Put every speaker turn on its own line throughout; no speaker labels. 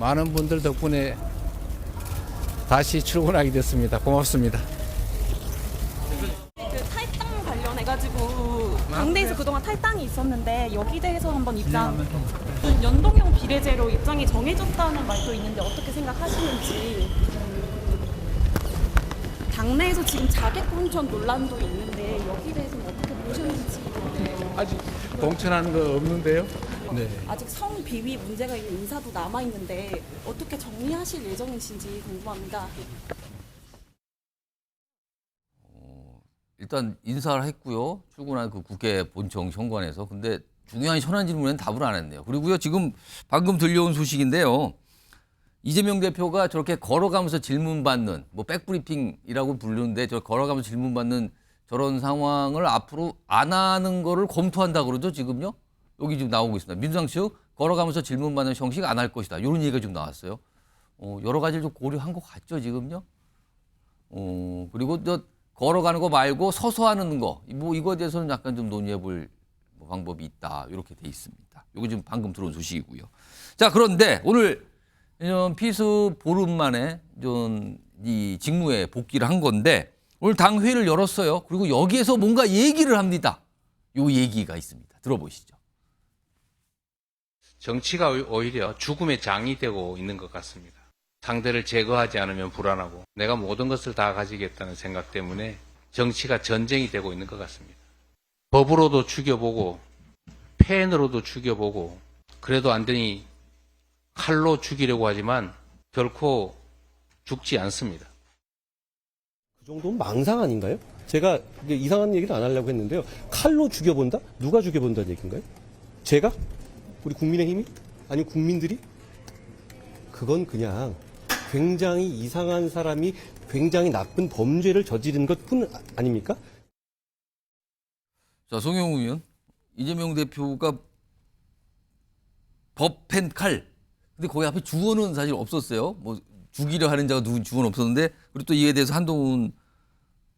많은 분들 덕분에 다시 출근하게 됐습니다. 고맙습니다.
그 탈당 관련해가지고 당내에서 그동안 탈당이 있었는데 여기 대해서 한번 연동형 비례제로 입장이 정해졌다는 말도 있는데 어떻게 생각하시는지. 당내에서 지금 자객 공천 논란도 있는데 여기 대해서는 어떻게 보셨는지.
아직 공천하는 거 없는데요? 네.
아직 성비위 문제가 있는 인사도 남아있는데 어떻게 정리하실 예정이신지 궁금합니다.
일단 인사를 했고요. 출근한 그 국회 본청 현관에서. 근데 중요한 현안 질문에는 답을 안 했네요. 그리고요, 지금 방금 들려온 소식인데요. 이재명 대표가 저렇게 걸어가면서 질문받는, 뭐 백브리핑이라고 부르는데 저 걸어가면서 질문받는 저런 상황을 앞으로 안 하는 거를 검토한다 그러죠, 지금요? 여기 지금 나오고 있습니다. 민주당 측 걸어가면서 질문받는 형식 안 할 것이다. 이런 얘기가 좀 나왔어요. 여러 가지를 좀 고려한 것 같죠, 지금요? 그리고 저 걸어가는 거 말고 서서 하는 거, 뭐 이거에 대해서는 약간 좀 논의해 볼 방법이 있다. 이렇게 돼 있습니다. 이거 지금 방금 들어온 소식이고요. 자, 그런데 오늘 피스 보름 만에 좀 이 직무에 복귀를 한 건데 오늘 당 회의를 열었어요. 그리고 여기에서 뭔가 얘기를 합니다. 요 얘기가 있습니다. 들어보시죠.
정치가 오히려 죽음의 장이 되고 있는 것 같습니다. 상대를 제거하지 않으면 불안하고 내가 모든 것을 다 가지겠다는 생각 때문에 정치가 전쟁이 되고 있는 것 같습니다. 법으로도 죽여보고 펜으로도 죽여보고 그래도 안 되니 칼로 죽이려고 하지만 결코 죽지 않습니다.
그 정도면 망상 아닌가요? 제가 이상한 얘기를 안 하려고 했는데요. 칼로 죽여본다? 누가 죽여본다는 얘기인가요? 제가? 우리 국민의힘이? 아니면 국민들이? 그건 그냥 굉장히 이상한 사람이 굉장히 나쁜 범죄를 저지른 것뿐 아닙니까?
자, 송영우 의원, 이재명 대표가 법펜 칼. 근데 거기 앞에 주어는 사실 없었어요. 뭐 죽이려 하는 자가 누군 주어는 없었는데, 그리고 또 이에 대해서 한동훈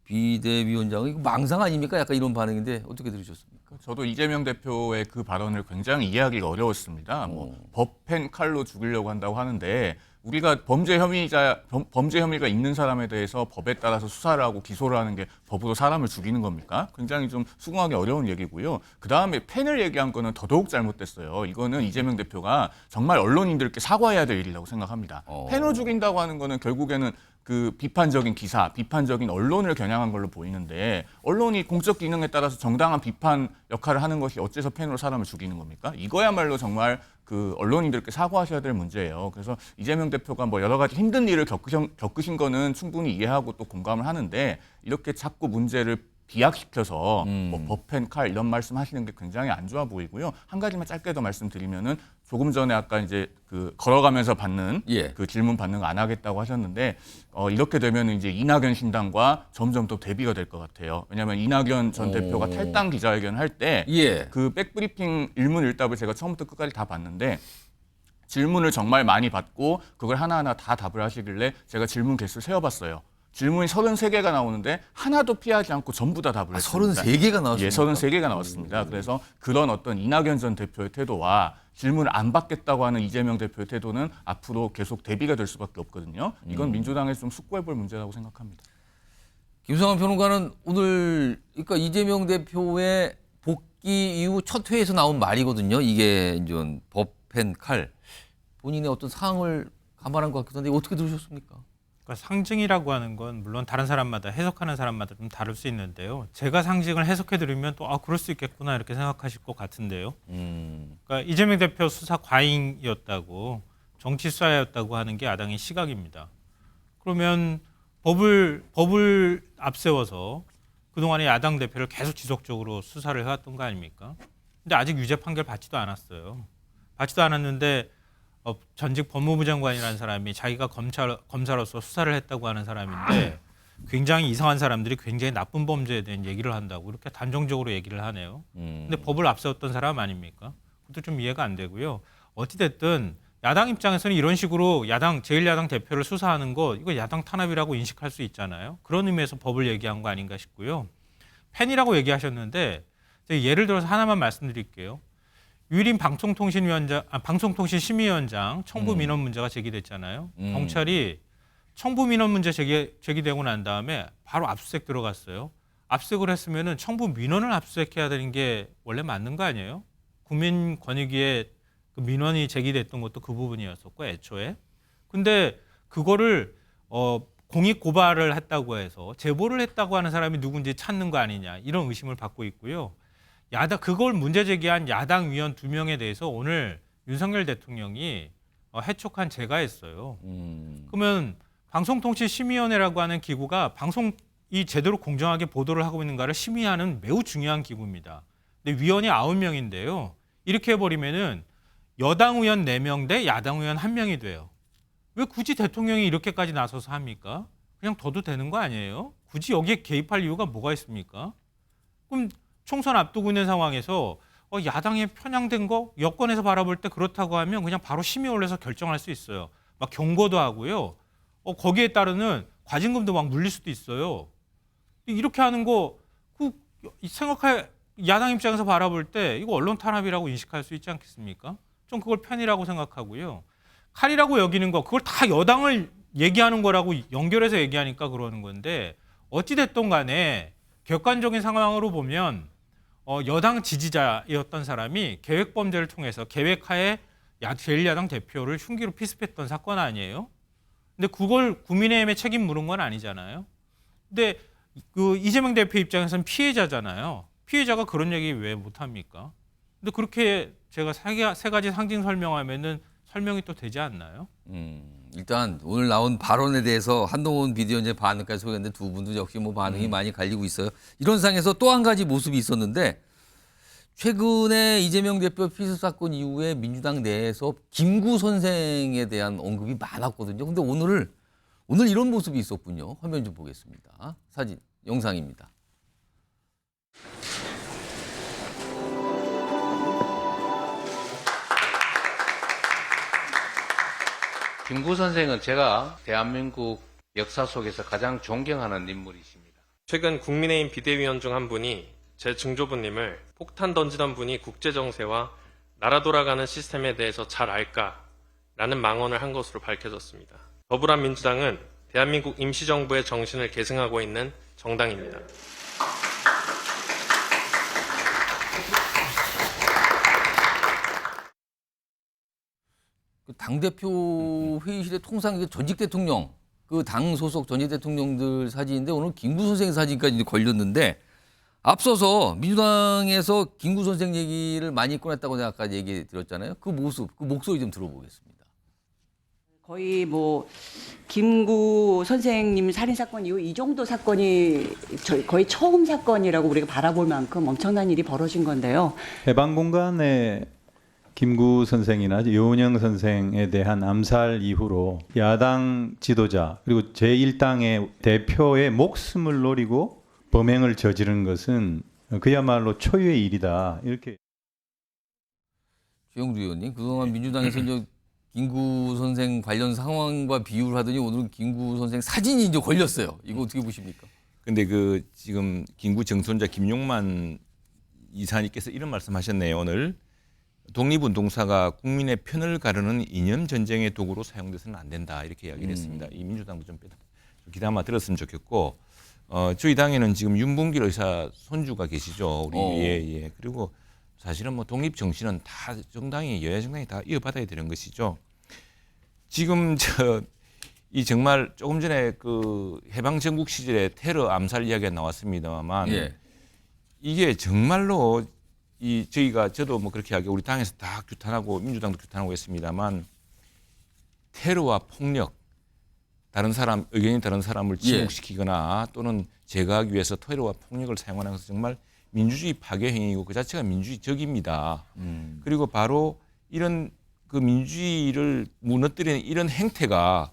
비대위원장은 이거 망상 아닙니까? 약간 이런 반응인데 어떻게 들으셨습니까?
저도 이재명 대표의 그 발언을 굉장히 이해하기가 어려웠습니다. 뭐 법펜 칼로 죽이려고 한다고 하는데 우리가 범죄 혐의가 있는 사람에 대해서 법에 따라서 수사를 하고 기소를 하는 게 법으로 사람을 죽이는 겁니까? 굉장히 좀 수긍하기 어려운 얘기고요. 그다음에 펜을 얘기한 거는 더더욱 잘못됐어요. 이거는 이재명 대표가 정말 언론인들께 사과해야 될 일이라고 생각합니다. 펜으로 죽인다고 하는 거는 결국에는 그 비판적인 기사, 비판적인 언론을 겨냥한 걸로 보이는데 언론이 공적 기능에 따라서 정당한 비판 역할을 하는 것이 어째서 펜으로 사람을 죽이는 겁니까? 이거야말로 정말 그 언론인들께 사과하셔야 될 문제예요. 그래서 이재명 대표가 뭐 여러 가지 힘든 일을 겪으신 거는 충분히 이해하고 또 공감을 하는데 이렇게 자꾸 문제를 비약시켜서 뭐 법펜 칼 이런 말씀하시는 게 굉장히 안 좋아 보이고요. 한 가지만 짧게 더 말씀드리면은 조금 전에 아까 이제 그 걸어가면서 받는 그 질문 받는 거 안 하겠다고 하셨는데 이렇게 되면 이제 이낙연 신당과 점점 더 대비가 될 것 같아요. 왜냐하면 이낙연 전 대표가 탈당 기자회견 할 때 그 백브리핑 일문일답을 제가 처음부터 끝까지 다 봤는데 질문을 정말 많이 받고 그걸 하나하나 다 답을 하시길래 제가 질문 개수를 세어봤어요. 질문이 33개가 나오는데 하나도 피하지 않고 전부 다 답을 했습니다.
33개가 나왔습니다.
예, 33개가 나왔습니다. 그래서 그런 어떤 이낙연 전 대표의 태도와 질문을 안 받겠다고 하는 이재명 대표의 태도는 앞으로 계속 대비가 될 수밖에 없거든요. 이건 민주당에서 좀 숙고해 볼 문제라고 생각합니다.
김성환 평론가는 오늘 그러니까 이재명 대표의 복귀 이후 첫 회에서 나온 말이거든요. 이게 이제 법펜 칼. 본인의 어떤 상황을 감안한 것 같기도 한데 어떻게 들으셨습니까?
그러니까 상징이라고 하는 건 물론 다른 사람마다 해석하는 사람마다 좀 다를 수 있는데요. 제가 상징을 해석해 드리면 또 그럴 수 있겠구나 이렇게 생각하실 것 같은데요. 그러니까 이재명 대표 수사 과잉이었다고 정치 수사였다고 하는 게 야당의 시각입니다. 그러면 법을 앞세워서 그동안에 야당 대표를 계속 지속적으로 수사를 해왔던 거 아닙니까? 근데 아직 유죄 판결 받지도 않았어요. 받지도 않았는데 전직 법무부 장관이라는 사람이 자기가 검사로서 수사를 했다고 하는 사람인데 굉장히 이상한 사람들이 굉장히 나쁜 범죄에 대한 얘기를 한다고 이렇게 단정적으로 얘기를 하네요. 근데 법을 앞세웠던 사람 아닙니까? 그것도 좀 이해가 안 되고요. 어찌됐든 야당 입장에서는 이런 식으로 제1야당 대표를 수사하는 거 이거 야당 탄압이라고 인식할 수 있잖아요. 그런 의미에서 법을 얘기한 거 아닌가 싶고요. 펜이라고 얘기하셨는데 예를 들어서 하나만 말씀드릴게요. 유일인 방송통신심의위원장 청부 민원 문제가 제기됐잖아요. 경찰이 청부 민원 문제 제기되고 난 다음에 바로 압수수색 들어갔어요. 압수수색을 했으면은 청부 민원을 압수수색해야 되는 게 원래 맞는 거 아니에요? 국민권익위에 그 민원이 제기됐던 것도 그 부분이었었고 애초에. 근데 그거를 공익 고발을 했다고 해서 제보를 했다고 하는 사람이 누군지 찾는 거 아니냐 이런 의심을 받고 있고요. 그걸 문제 제기한 야당 위원 2명에 대해서 오늘 윤석열 대통령이 해촉한 제가 했어요. 그러면 방송통신심의위원회라고 하는 기구가 방송이 제대로 공정하게 보도를 하고 있는가를 심의하는 매우 중요한 기구입니다. 근데 위원이 9명인데요. 이렇게 해버리면은 여당 의원 4명 대 야당 의원 1명이 돼요. 왜 굳이 대통령이 이렇게까지 나서서 합니까? 그냥 둬도 되는 거 아니에요? 굳이 여기에 개입할 이유가 뭐가 있습니까? 그럼 총선 앞두고 있는 상황에서 야당에 편향된 거 여권에서 바라볼 때 그렇다고 하면 그냥 바로 심의 올려서 결정할 수 있어요. 막 경고도 하고요. 거기에 따르는 과징금도 막 물릴 수도 있어요. 이렇게 하는 거 야당 입장에서 바라볼 때 이거 언론 탄압이라고 인식할 수 있지 않겠습니까? 좀 그걸 편이라고 생각하고요. 칼이라고 여기는 거 그걸 다 여당을 얘기하는 거라고 연결해서 얘기하니까 그러는 건데 어찌됐든 간에 객관적인 상황으로 보면 여당 지지자였던 사람이 계획범죄를 통해서 계획하에 제1야당 대표를 흉기로 피습했던 사건 아니에요? 근데 그걸 국민의힘에 책임 물은 건 아니잖아요. 근데 그 이재명 대표 입장에서는 피해자잖아요. 피해자가 그런 얘기 왜 못합니까? 근데 그렇게 제가 세 가지 상징 설명하면은 설명이 또 되지 않나요?
일단 오늘 나온 발언에 대해서 한동훈 비대위원장의 반응까지 소개했는데 두 분도 역시 뭐 반응이 많이 갈리고 있어요. 이런 상황에서 또 한 가지 모습이 있었는데 최근에 이재명 대표 피습 사건 이후에 민주당 내에서 김구 선생에 대한 언급이 많았거든요. 근데 오늘 이런 모습이 있었군요. 화면 좀 보겠습니다. 사진, 영상입니다.
김구 선생은 제가 대한민국 역사 속에서 가장 존경하는 인물이십니다.
최근 국민의힘 비대위원 중 한 분이 제 증조부님을 폭탄 던지던 분이 국제정세와 나라 돌아가는 시스템에 대해서 잘 알까라는 망언을 한 것으로 밝혀졌습니다. 더불어민주당은 대한민국 임시정부의 정신을 계승하고 있는 정당입니다.
당대표 회의실에 통상 전직 대통령, 그 당 소속 전직 대통령들 사진인데 오늘 김구 선생 사진까지 걸렸는데 앞서서 민주당에서 김구 선생 얘기를 많이 꺼냈다고 제가 아까 얘기 드렸잖아요. 그 모습, 그 목소리 좀 들어보겠습니다.
거의 뭐 김구 선생님 살인 사건 이후 이 정도 사건이 거의 처음 사건이라고 우리가 바라볼 만큼 엄청난 일이 벌어진 건데요.
해방 공간에 김구 선생이나 유은영 선생에 대한 암살 이후로 야당 지도자 그리고 제1당의 대표의 목숨을 노리고 범행을 저지른 것은 그야말로 초유의 일이다. 이렇게.
주영두 의원님, 그동안 민주당에서 이제 김구 선생 관련 상황과 비유를 하더니 오늘은 김구 선생 사진이 이제 걸렸어요. 이거 어떻게 보십니까?
근데 지금 김구 정손자 김용만 이사님께서 이런 말씀하셨네요. 오늘 독립운동사가 국민의 편을 가르는 이념 전쟁의 도구로 사용돼서는 안 된다 이렇게 이야기를 했습니다. 이 민주당도 좀 귀담아 들었으면 좋겠고 저희 당에는 지금 윤봉길 의사 손주가 계시죠. 우리 그리고 사실은 뭐 독립 정신은 다 정당이 여야 정당이 다 이어받아야 되는 것이죠. 지금 이 정말 조금 전에 그 해방 전국 시절에 테러 암살 이야기가 나왔습니다만 이게 정말로 저도 뭐 그렇게 하게 우리 당에서 다 규탄하고 민주당도 규탄하고 했습니다만 테러와 폭력 다른 사람 의견이 다른 사람을 침묵시키거나 또는 제거하기 위해서 테러와 폭력을 사용하는 것은 정말 민주주의 파괴 행위이고 그 자체가 민주주의 적입니다. 그리고 바로 이런 그 민주주의를 무너뜨리는 이런 행태가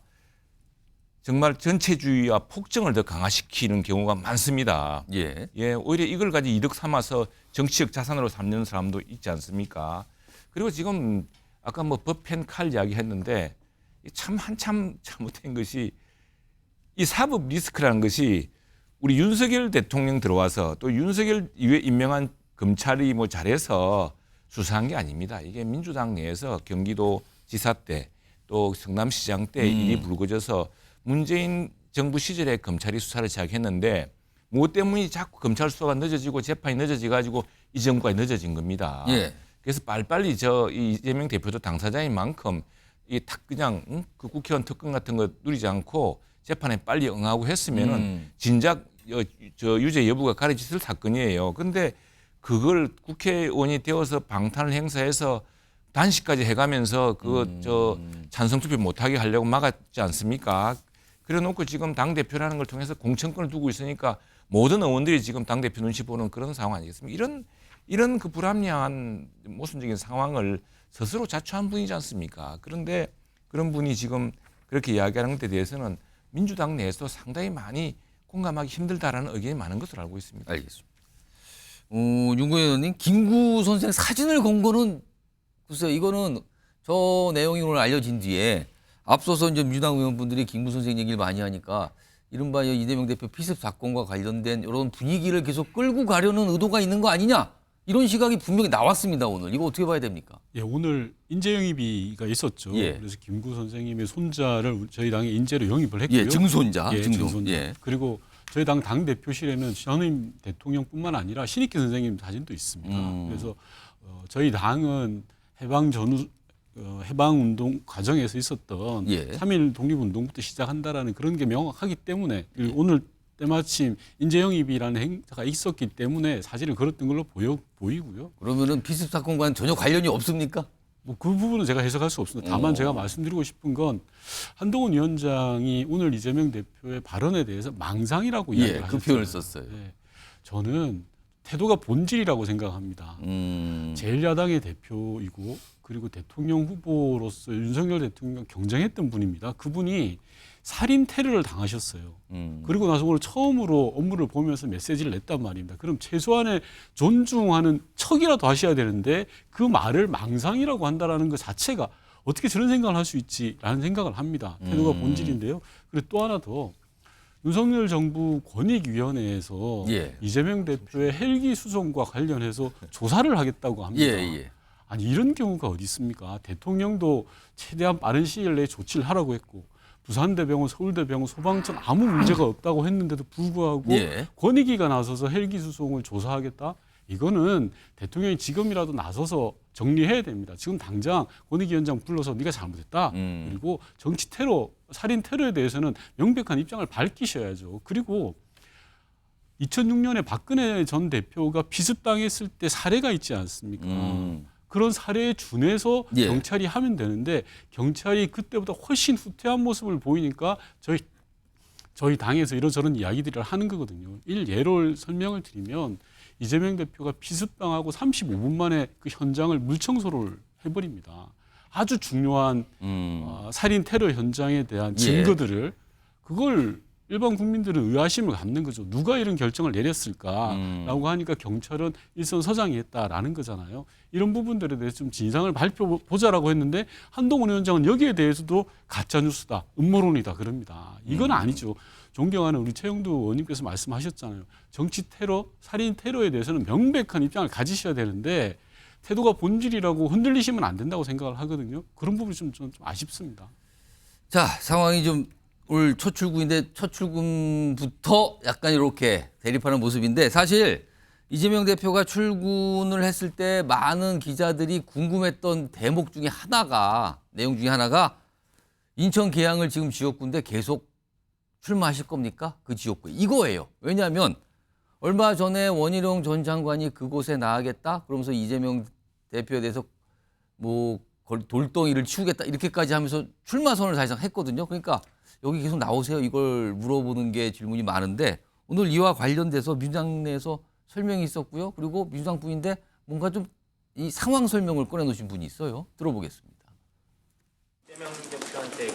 정말 전체주의와 폭정을 더 강화시키는 경우가 많습니다. 오히려 이걸 가지고 이득 삼아서 정치적 자산으로 삼는 사람도 있지 않습니까? 그리고 지금 아까 뭐 법펜 칼 이야기했는데 참 한참 잘못된 것이 이 사법 리스크라는 것이 우리 윤석열 대통령 들어와서 또 윤석열 이후에 임명한 검찰이 뭐 잘해서 수사한 게 아닙니다. 이게 민주당 내에서 경기도 지사 때 또 성남시장 때 일이 불거져서 문재인 정부 시절에 검찰이 수사를 시작했는데 무엇 때문에 자꾸 검찰 수사가 늦어지고 재판이 늦어져 가지고 이 정부가 늦어진 겁니다.
예.
그래서 빨리빨리 이 이재명 대표도 당사자인 만큼 이 탁 그냥 그 국회의원 특권 같은 거 누리지 않고 재판에 빨리 응하고 했으면은 진작 저 유죄 여부가 가려졌을 사건이에요. 근데 그걸 국회의원이 되어서 방탄을 행사해서 단식까지 해가면서 찬성 투표 못하게 하려고 막았지 않습니까? 그래놓고 지금 당 대표라는 걸 통해서 공천권을 두고 있으니까 모든 의원들이 지금 당 대표 눈치 보는 그런 상황 아니겠습니까? 이런 그 불합리한 모순적인 상황을 스스로 자초한 분이지 않습니까? 그런데 그런 분이 지금 그렇게 이야기하는 것에 대해서는 민주당 내에서 상당히 많이 공감하기 힘들다라는 의견이 많은 것으로 알고 있습니다.
알겠습니다. 윤구현 의원님, 김구 선생 사진을 건 거는 글쎄요, 이거는 저 내용이 오늘 알려진 뒤에 앞서서 이제 민주당 의원분들이 김구 선생 얘기를 많이 하니까 이른바 이재명 대표 피습 사건과 관련된 이런 분위기를 계속 끌고 가려는 의도가 있는 거 아니냐, 이런 시각이 분명히 나왔습니다. 오늘 이거 어떻게 봐야 됩니까?
예, 오늘 인재 영입이가 있었죠.
예.
그래서 김구 선생님의 손자를 저희 당에 인재로 영입을 했고요.
예, 증손자.
예, 증손자.
예.
그리고 저희 당 대표실에는 전임 대통령뿐만 아니라 신익기 선생님 사진도 있습니다. 그래서 저희 당은 해방운동 과정에서 있었던 3.1 독립운동부터 시작한다라는 그런 게 명확하기 때문에 그리고 오늘 때마침 인재 영입이라는 행사가 있었기 때문에 사진을 걸었던 걸로 보이고요.
그러면은 피습 사건과는 전혀 관련이 없습니까?
뭐 그 부분은 제가 해석할 수 없습니다. 다만 제가 말씀드리고 싶은 건 한동훈 위원장이 오늘 이재명 대표의 발언에 대해서 망상이라고 이야기를 하셨어요.
그 표현을 썼어요.
예, 저는 태도가 본질이라고 생각합니다. 제1야당의 대표이고 그리고 대통령 후보로서 윤석열 대통령과 경쟁했던 분입니다. 그분이 살인 테러를 당하셨어요. 그리고 나서 오늘 처음으로 업무를 보면서 메시지를 냈단 말입니다. 그럼 최소한의 존중하는 척이라도 하셔야 되는데 그 말을 망상이라고 한다는 것 자체가 어떻게 저런 생각을 할 수 있지라는 생각을 합니다. 태도가 본질인데요. 그리고 또 하나 더 윤석열 정부 권익위원회에서 이재명 대표의 헬기 수송과 관련해서 조사를 하겠다고 합니다. 아니 이런 경우가 어디 있습니까? 대통령도 최대한 빠른 시일 내에 조치를 하라고 했고 부산대병원, 서울대병원, 소방청 아무 문제가 없다고 했는데도 불구하고 권익위가 나서서 헬기 수송을 조사하겠다? 이거는 대통령이 지금이라도 나서서 정리해야 됩니다. 지금 당장 권익위원장 불러서 네가 잘못했다. 그리고 정치 테러, 살인 테러에 대해서는 명백한 입장을 밝히셔야죠. 그리고 2006년에 박근혜 전 대표가 피습당했을 때 사례가 있지 않습니까? 그런 사례에 준해서 경찰이 하면 되는데 경찰이 그때보다 훨씬 후퇴한 모습을 보이니까 저희 당에서 이런저런 이야기들을 하는 거거든요. 예로 설명을 드리면 이재명 대표가 피습당하고 35분 만에 그 현장을 물청소를 해버립니다. 아주 중요한 살인 테러 현장에 대한 증거들을 그걸 일반 국민들은 의아심을 갖는 거죠. 누가 이런 결정을 내렸을까라고 하니까 경찰은 일선 서장이 했다라는 거잖아요. 이런 부분들에 대해서 좀 진상을 밝혀보자라고 했는데 한동훈 위원장은 여기에 대해서도 가짜뉴스다, 음모론이다 그럽니다. 이건 아니죠. 존경하는 우리 최영두 의원님께서 말씀하셨잖아요. 정치 테러, 살인 테러에 대해서는 명백한 입장을 가지셔야 되는데 태도가 본질이라고 흔들리시면 안 된다고 생각을 하거든요. 그런 부분이 좀 아쉽습니다.
자, 상황이 좀 올 첫 출근인데 첫 출근부터 약간 이렇게 대립하는 모습인데 사실 이재명 대표가 출근을 했을 때 많은 기자들이 궁금했던 대목 중에 하나가 내용 중에 하나가 인천 계양을 지금 지역구인데 계속 출마하실 겁니까? 그 지역구에. 이거예요. 왜냐하면 얼마 전에 원희룡 전 장관이 그곳에 나가겠다 그러면서 이재명 대표에 대해서 뭐 돌덩이를 치우겠다 이렇게까지 하면서 출마 선언을 사실상 했거든요. 그러니까 여기 계속 나오세요. 이걸 물어보는 게 질문이 많은데 오늘 이와 관련돼서 민주당 내에서 설명이 있었고요. 그리고 민주당 분인데 뭔가 좀 이 상황 설명을 꺼내놓으신 분이 있어요. 들어보겠습니다.
이재명 대표한테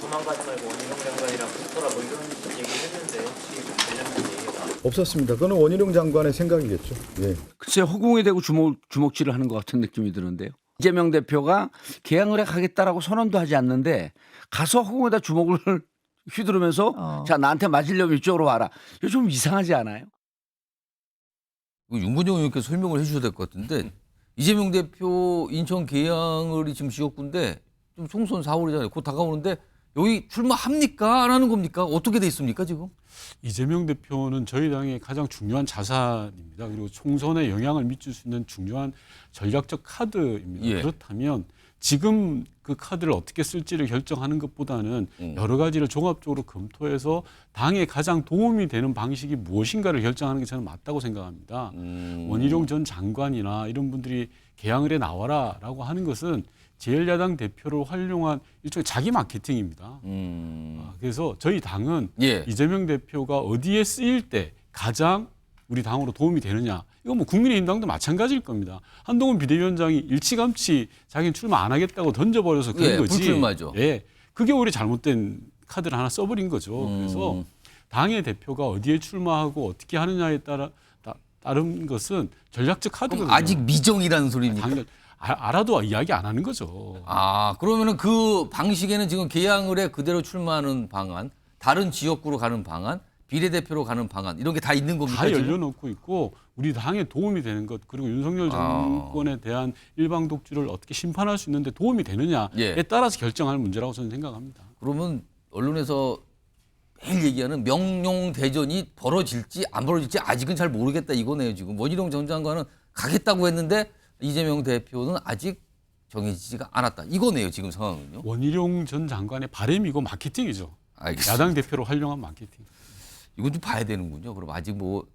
도망가지 말고 원희룡 장관이랑 붙어라 뭐 이런 얘기를 했는데 혹시 관련된 얘기가
없었습니다. 그건 원희룡 장관의 생각이겠죠. 예.
글쎄 허공에 대고 주먹질을 하는 것 같은 느낌이 드는데요. 이재명 대표가 개항을 하겠다라고 선언도 하지 않는데 가서 허공에다 주먹을 휘두르면서 자 나한테 맞으려면 이쪽으로 와라. 이거 좀 이상하지 않아요?
윤건영 의원께서 설명을 해 주셔야 될 것 같은데 이재명 대표 인천 계양을이 지금 지역구인데 좀 총선 4월이잖아요. 곧 다가오는데 여기 출마합니까? 안 하는 겁니까? 어떻게 돼 있습니까 지금?
이재명 대표는 저희 당의 가장 중요한 자산입니다. 그리고 총선에 영향을 미칠 수 있는 중요한 전략적 카드입니다.
예.
그렇다면 지금 그 카드를 어떻게 쓸지를 결정하는 것보다는 여러 가지를 종합적으로 검토해서 당에 가장 도움이 되는 방식이 무엇인가를 결정하는 게 저는 맞다고 생각합니다. 원희룡 전 장관이나 이런 분들이 개항을에 나와라라고 하는 것은 제1야당 대표를 활용한 일종의 자기 마케팅입니다. 그래서 저희 당은
예.
이재명 대표가 어디에 쓰일 때 가장 우리 당으로 도움이 되느냐. 이거 뭐 국민의힘당도 마찬가지일 겁니다. 한동훈 비대위원장이 일찌감치 자기는 출마 안 하겠다고 던져버려서 그런
예,
거지.
불출마죠.
예, 그게 오히려 잘못된 카드를 하나 써버린 거죠. 그래서 당의 대표가 어디에 출마하고 어떻게 하느냐에 따른 것은 전략적 카드거든요.
아직 미정이라는 소리입니까?
당연 알아도 이야기 안 하는 거죠.
아, 그러면은 그 방식에는 지금 계양을에 그대로 출마하는 방안, 다른 지역구로 가는 방안, 비례대표로 가는 방안 이런 게 다 있는 겁니까?
다
지금?
열려놓고 있고 우리 당에 도움이 되는 것 그리고 윤석열 정권에 대한 일방 독주를 어떻게 심판할 수 있는데 도움이 되느냐에
예.
따라서 결정할 문제라고 저는 생각합니다.
그러면 언론에서 매일 얘기하는 명룡대전이 벌어질지 안 벌어질지 아직은 잘 모르겠다 이거네요. 지금 원희룡 전 장관은 가겠다고 했는데 이재명 대표는 아직 정해지지가 않았다. 이거네요. 지금 상황은요.
원희룡 전 장관의 바람이고 마케팅이죠.
알겠습니다.
야당 대표로 활용한 마케팅.
이건 좀 봐야 되는군요. 그럼 아직 뭐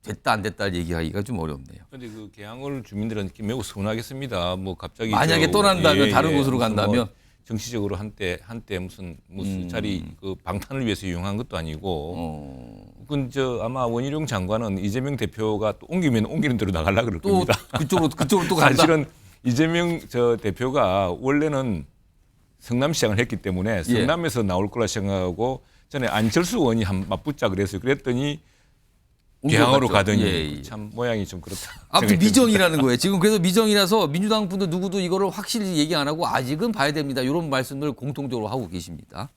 됐다 안 됐다 얘기하기가 좀 어렵네요.
그런데 그 계양을 주민들은 매우 서운하겠습니다. 뭐 갑자기
만약에 떠난다면 다른 곳으로
무슨
간다면
뭐 정치적으로 한때 무슨 자리 그 방탄을 위해서 이용한 것도 아니고 그건 아마 원희룡 장관은 이재명 대표가 또 옮기면 옮기는 대로 나가려고 그럴
또
겁니다.
그쪽으로 또 간다.
사실은 이재명 대표가 원래는 성남시장을 했기 때문에 성남에서 나올 거라 생각하고 전에 안철수 의원이 맞붙자 그랬어요. 그랬더니 계양으로 가더니 참 모양이 좀 그렇다.
아무튼 미정이라는 거예요. 지금 그래서 미정이라서 민주당 분들 누구도 이거를 확실히 얘기 안 하고 아직은 봐야 됩니다. 이런 말씀을 공통적으로 하고 계십니다.